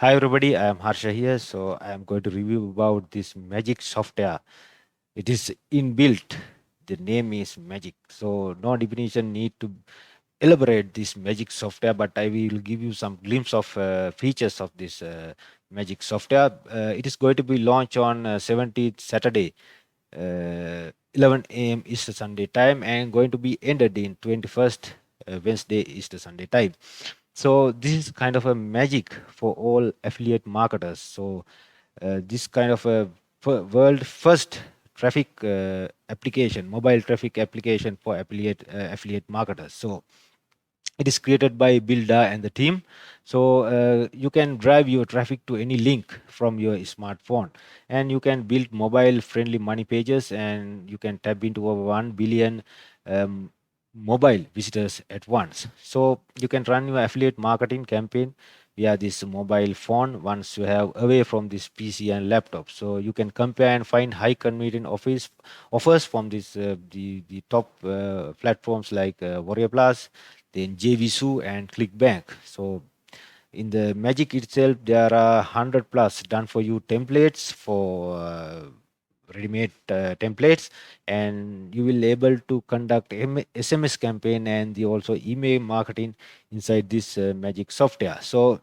Hi everybody, I am Harsha here. So I am going to review about this Magic software. It is inbuilt. The name is Magic. So no definition need to elaborate this Magic software, but I will give you some glimpse of features of this Magic software. It is going to be launched on 17th Saturday, 11 a.m. Eastern Sunday time, and going to be ended in 21st Wednesday Eastern Sunday time. So this is kind of a magic for all affiliate marketers. So this kind of a world first traffic application, mobile traffic application for affiliate marketers. So it is created by Builder and the team. So you can drive your traffic to any link from your smartphone, and you can build mobile friendly money pages, and you can tap into over 1 billion um, mobile visitors at once. So you can run your affiliate marketing campaign via this mobile phone once you have away from this PC and laptop. So you can compare and find high convenient office offers from this the top platforms like Warrior Plus, then JVSU and ClickBank. So in the Magic itself, there are 100 plus done for you templates for ready-made templates, and you will able to conduct SMS campaign and the also email marketing inside this Magic software. So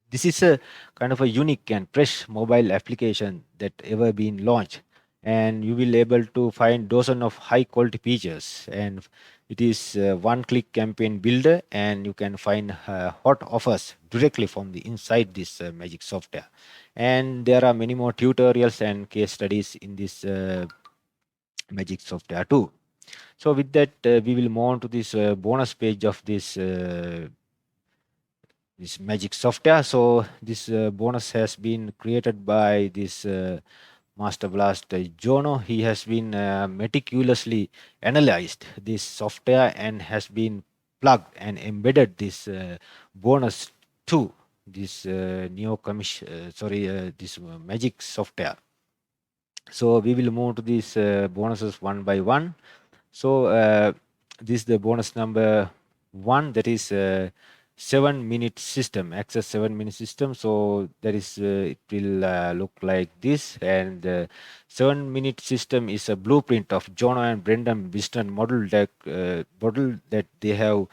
this is a kind of a unique and fresh mobile application that ever been launched, and you will able to find dozen of high quality features, and it is one click campaign builder, and you can find hot offers directly from the inside this Magic software. And there are many more tutorials and case studies in this Magic software too. So with that, we will move on to this bonus page of this Magic software. So this bonus has been created by this Master Blast Jono. He has been meticulously analyzed this software and has been plugged and embedded this bonus to this this Magic software. So we will move to these bonuses one by one. So this is the bonus number one, that is 7-minute system, access 7-minute system. So that is it will look like this, and 7-minute system is a blueprint of John and Brendan Biston model that they have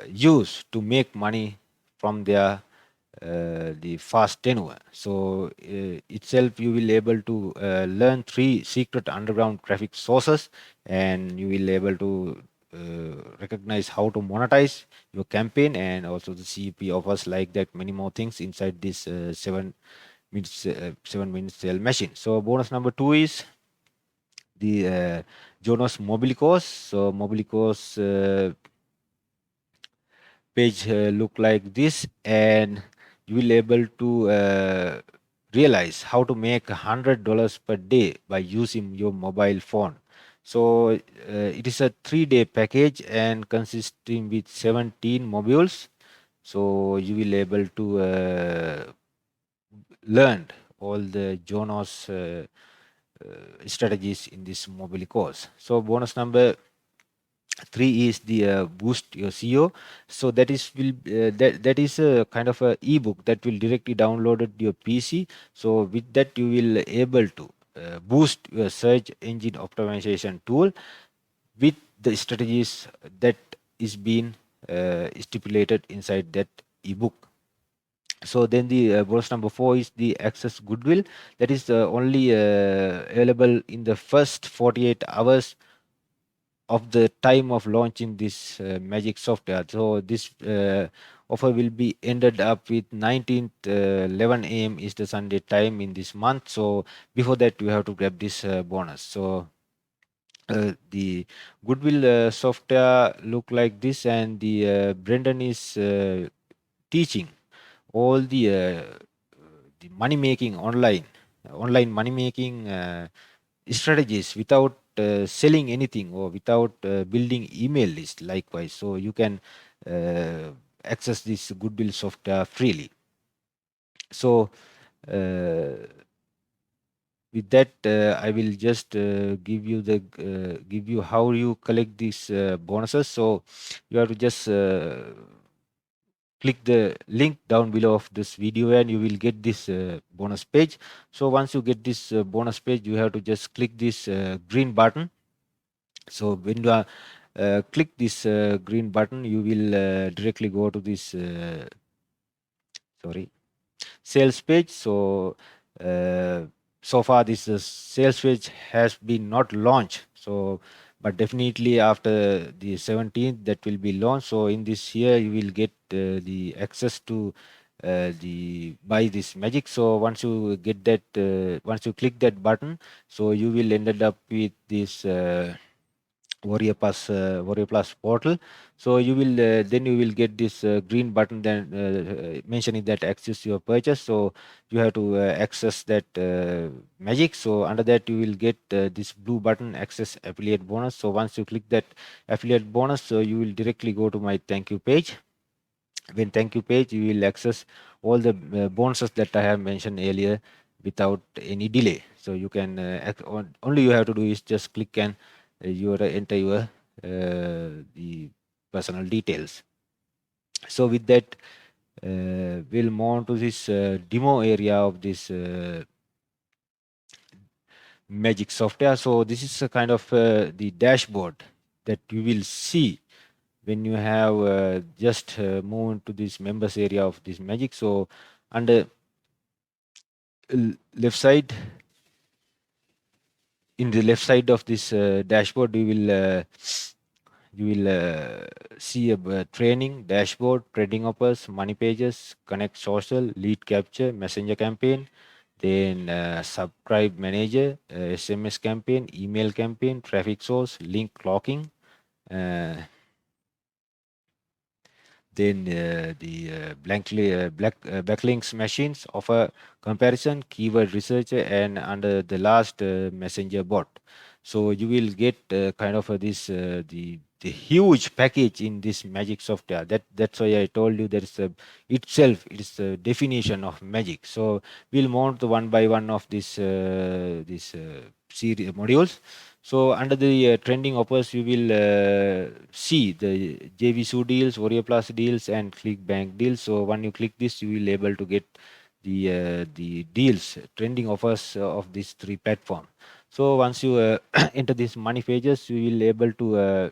used to make money from their the fast tenure. So itself you will able to learn three secret underground traffic sources, and you will able to recognize how to monetize your campaign, and also the CP offers like that many more things inside this 7 minutes sale machine. So bonus number two is the Jonas Mobilicos. So Mobilicos page look like this, and you will able to realize how to make $100 per day by using your mobile phone. So it is a 3-day package and consisting with 17 modules. So you will able to learn all the Jonas strategies in this mobile course. So bonus number three is the boost your SEO. So that is will that is a kind of a ebook that will directly downloaded your PC. So with that you will able to boost your search engine optimization tool with the strategies that is being stipulated inside that ebook. So then the bonus number four is the access goodwill, that is only available in the first 48 hours of the time of launching this Magic software. So this offer will be ended up with 19th 11 a.m. is the Sunday time in this month. So before that you have to grab this bonus. So the goodwill software look like this, and the Brendan is teaching all the money making online money making strategies without selling anything or without building email list likewise. So you can access this goodwill software freely. So uh, with that I will just give you how you collect these bonuses. So you have to just click the link down below of this video and you will get this bonus page. So once you get this bonus page, you have to just click this green button. So when you are click this green button, you will directly go to this sorry sales page. So uh, so far this sales page has been not launched, so but definitely after the 17th that will be launched. So in this year you will get the access to the buy this magic. So once you get that once you click that button, so you will ended up with this Warrior Plus portal. So you will then you will get this green button then mentioning that access your purchase. So you have to access that magic. So under that you will get this blue button, access affiliate bonus. So once you click that affiliate bonus, so you will directly go to my thank you page. When thank you page, you will access all the bonuses that I have mentioned earlier without any delay. So you can only you have to do is just click and you enter your the personal details. So with that, we'll move on to this demo area of this magic software. So this is a kind of the dashboard that you will see when you have just moved to this members area of this magic. So under left side, in the left side of this dashboard, you will see a training dashboard, trading offers, money pages, connect social, lead capture, messenger campaign, then subscribe manager, SMS campaign, email campaign, traffic source, link clocking, uh, then the backlinks machines offer comparison, keyword researcher, and under the last messenger bot. So you will get kind of this the huge package in this magic software. That's why I told you there is a itself it is a definition of magic. So we'll mount one by one of this series modules. So under the trending offers, you will see the JVSU deals, Warrior Plus deals, and ClickBank deals. So when you click this, you will able to get the deals, trending offers of these three platforms. So once you enter these money pages, you will able to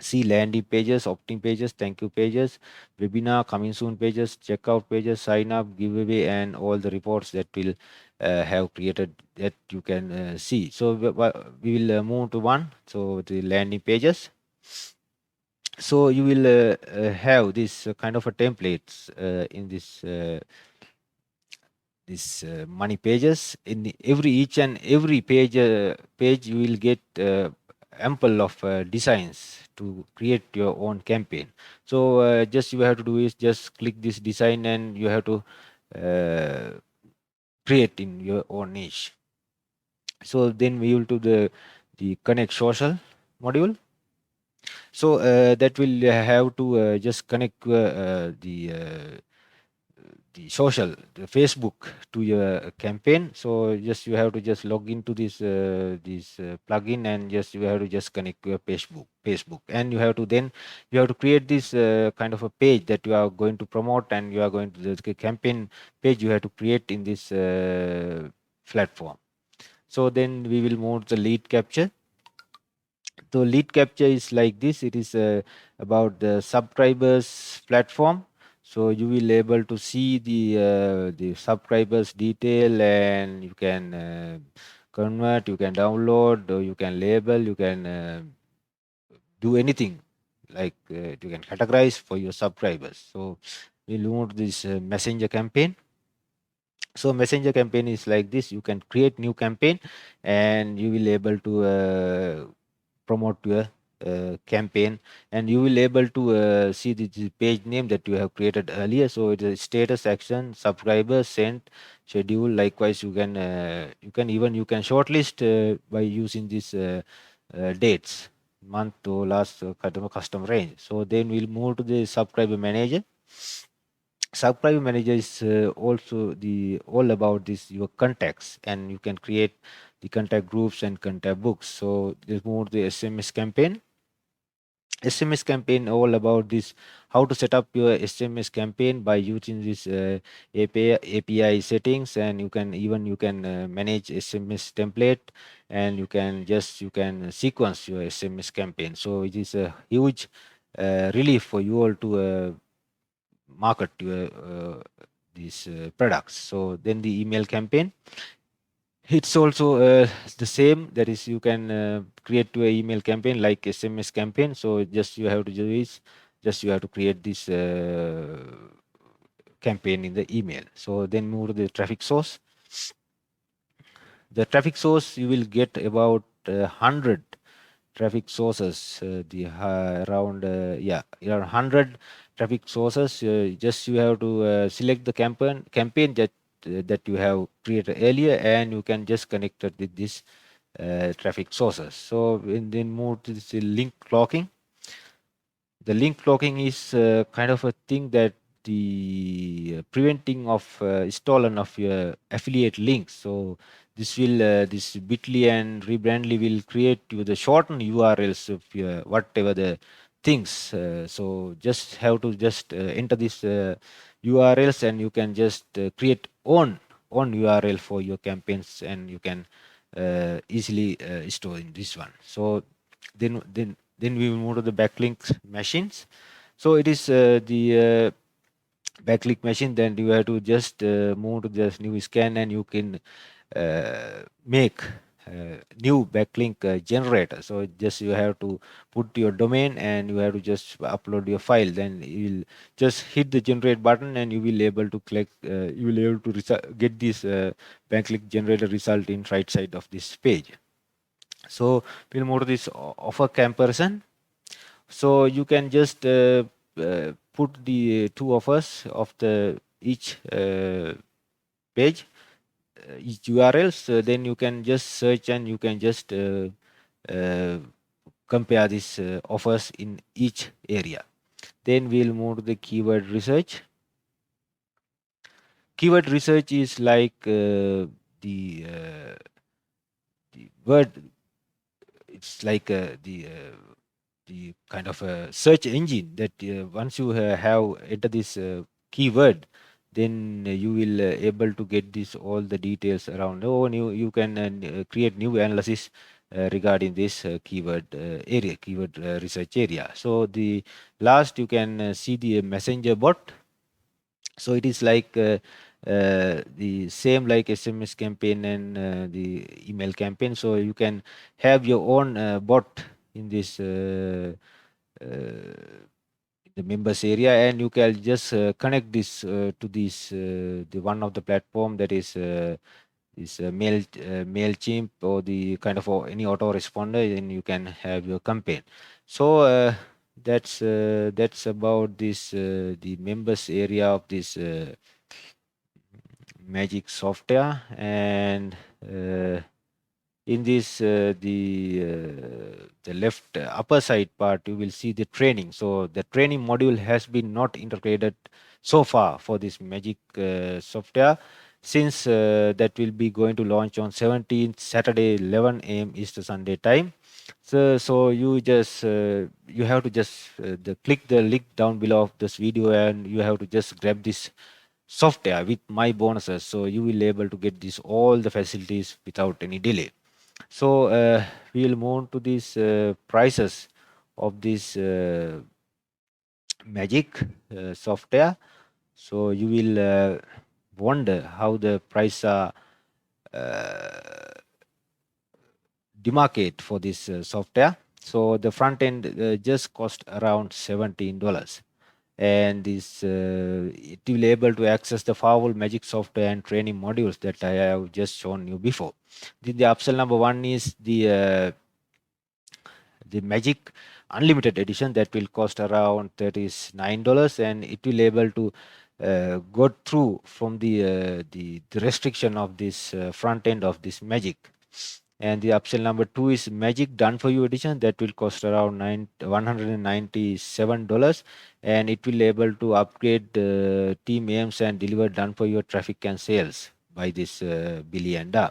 see landing pages, opt-in pages, thank you pages, webinar, coming soon pages, checkout pages, sign up, giveaway, and all the reports that will have created that you can see. So we will move to one. So the landing pages. So you will have this kind of a templates in this money pages. In every each and every page you will get ample of designs to create your own campaign. So just you have to do is just click this design and you have to uh, create in your own niche. So then we will do the connect social module. So that will have to just connect the social, the Facebook to your campaign. So just you have to just log into this plugin and just you have to just connect your Facebook, and you have to then you have to create this kind of a page that you are going to promote, and you are going to the campaign page you have to create in this platform. So then we will move to the lead capture. So lead capture is like this. It is about the subscribers platform. So you will able to see the subscribers detail, and you can convert, you can download, or you can label, you can do anything like you can categorize for your subscribers. So we'll move to this messenger campaign. So messenger campaign is like this. You can create new campaign, and you will able to promote your campaign, and you will able to see the page name that you have created earlier. So it is status, action, subscriber, sent, schedule. Likewise you can shortlist by using these dates, month to last custom range. So then we'll move to the subscriber manager. Subscriber manager is also the all about this your contacts, and you can create the contact groups and contact books. So let's move to the SMS campaign. SMS campaign, all about this, how to set up your SMS campaign by using this API settings, and you can manage SMS template, and you can sequence your SMS campaign. So it is a huge relief for you all to market your these products. So then the email campaign, it's also the same. That is, you can create to a email campaign like SMS campaign. So just you have to do is just you have to create this campaign in the email. So then move to the traffic source. The traffic source, you will get about 100 traffic sources, around around 100 traffic sources. Just you have to select the campaign that you have created earlier, and you can just connect it with this traffic sources. So then move to this link clocking. The link clocking is kind of a thing that the preventing of stolen of your affiliate links. So this Bitly and Rebrandly will create you the shortened URLs of your whatever the things. So just have to just enter this URLs, and you can just create own URL for your campaigns, and you can easily store in this one. So then we will move to the backlink machines. So it is the backlink machine. Then you have to just move to this new scan, and you can make new backlink generator. So just you have to put your domain, and you have to just upload your file. Then you will just hit the generate button, and you will able to click you will able to get this backlink generator result in right side of this page. So we'll move to this offer comparison. So you can just put the two offers of the each page, each URL. So then you can just search, and you can just uh, compare these offers in each area. Then we'll move to the keyword research. Keyword research is like the word. It's like the kind of a search engine that once you have entered this keyword, then you will able to get this all the details around. Oh, you can create new analysis regarding this keyword research area. So the last, you can see the messenger bot. So it is like the same like SMS campaign and the email campaign. So you can have your own bot in this the members area, and you can just connect this to this the one of the platform, that is Mailchimp, or the kind of any autoresponder, and you can have your campaign. So that's about this the members area of this magic software. And in this the left upper side part, you will see the training. So the training module has been not integrated so far for this magic software, since that will be going to launch on 17th Saturday 11 a.m. Eastern Sunday time. So you just you have to just click the link down below of this video, and you have to just grab this software with my bonuses, so you will able to get this all the facilities without any delay. So we will move to these prices of this magic software. So you will wonder how the price are uh, demarcate for this software. So the front end just cost around $17, and this it will able to access the powerful magic software and training modules that I have just shown you before. The upsell number one is the magic unlimited edition, that will cost around $39, and it will able to go through from the restriction of this front end of this magic. And the upsell number two is magic done for you edition, that will cost around $197, and it will able to upgrade team aims and deliver done for your traffic and sales by this Billy and Da.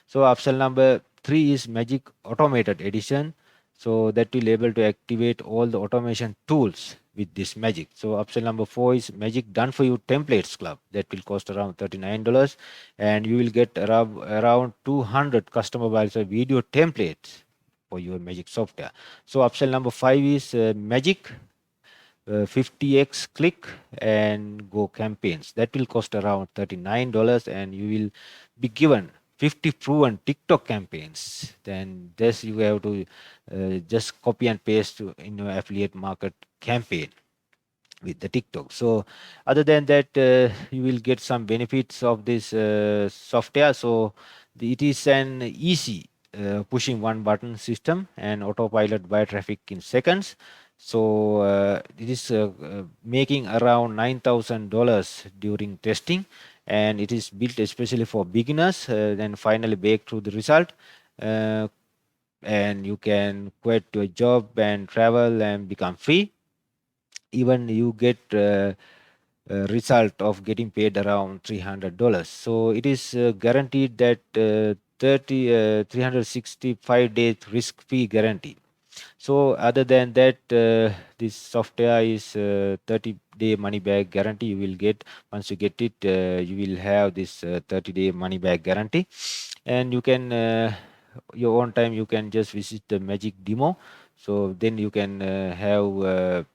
So upsell number three is magic automated edition. so that will able to activate all the automation tools with this magic. So upsell number 4 is magic done for you templates club, that will cost around $39, and you will get around 200 customizable video templates for your magic software. So upsell number 5 is magic 50x click and go campaigns, that will cost around $39, and you will be given 50 proven TikTok campaigns. Then this you have to just copy and paste in your affiliate market campaign with the TikTok. So other than that, you will get some benefits of this software. So it is an easy pushing one button system and autopilot buy traffic in seconds. So it is making around $9,000 during testing, and it is built especially for beginners. Then finally bake through the result. Uh, and you can quit your job and travel and become free. Even you get result of getting paid around $300. So it is guaranteed that 365 days risk free guarantee. So other than that, this software is 30-day money back guarantee. You will get, once you get it, you will have this 30-day money back guarantee, and you can your own time you can just visit the magic demo. So then you can have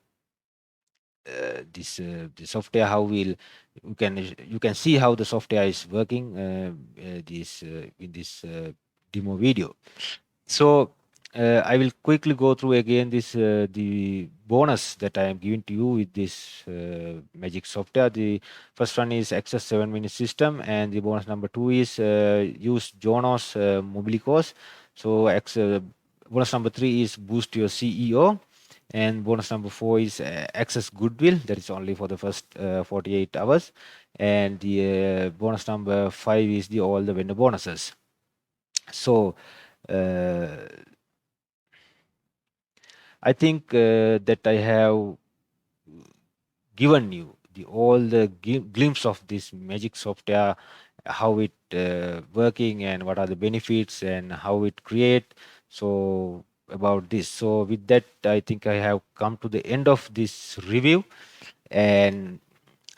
the software, how will you can see how the software is working this in this demo video. So I will quickly go through again this the bonus that I am giving to you with this magic software. The first one is access 7-minute system, and the bonus number 2 is use Jonos Mobilicos. So bonus number 3 is boost your CEO, and bonus number 4 is access goodwill, that is only for the first 48 hours, and the bonus number 5 is the all the vendor bonuses. So I think that I have given you the all the glimpse of this magic software, how it working and what are the benefits and how it create. So about this, so with that I think I have come to the end of this review, and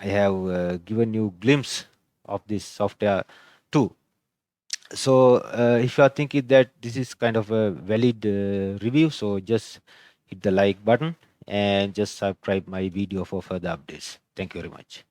I have given you glimpse of this software too. So if you are thinking that this is kind of a valid review, so just hit the like button and just subscribe my video for further updates. Thank you very much.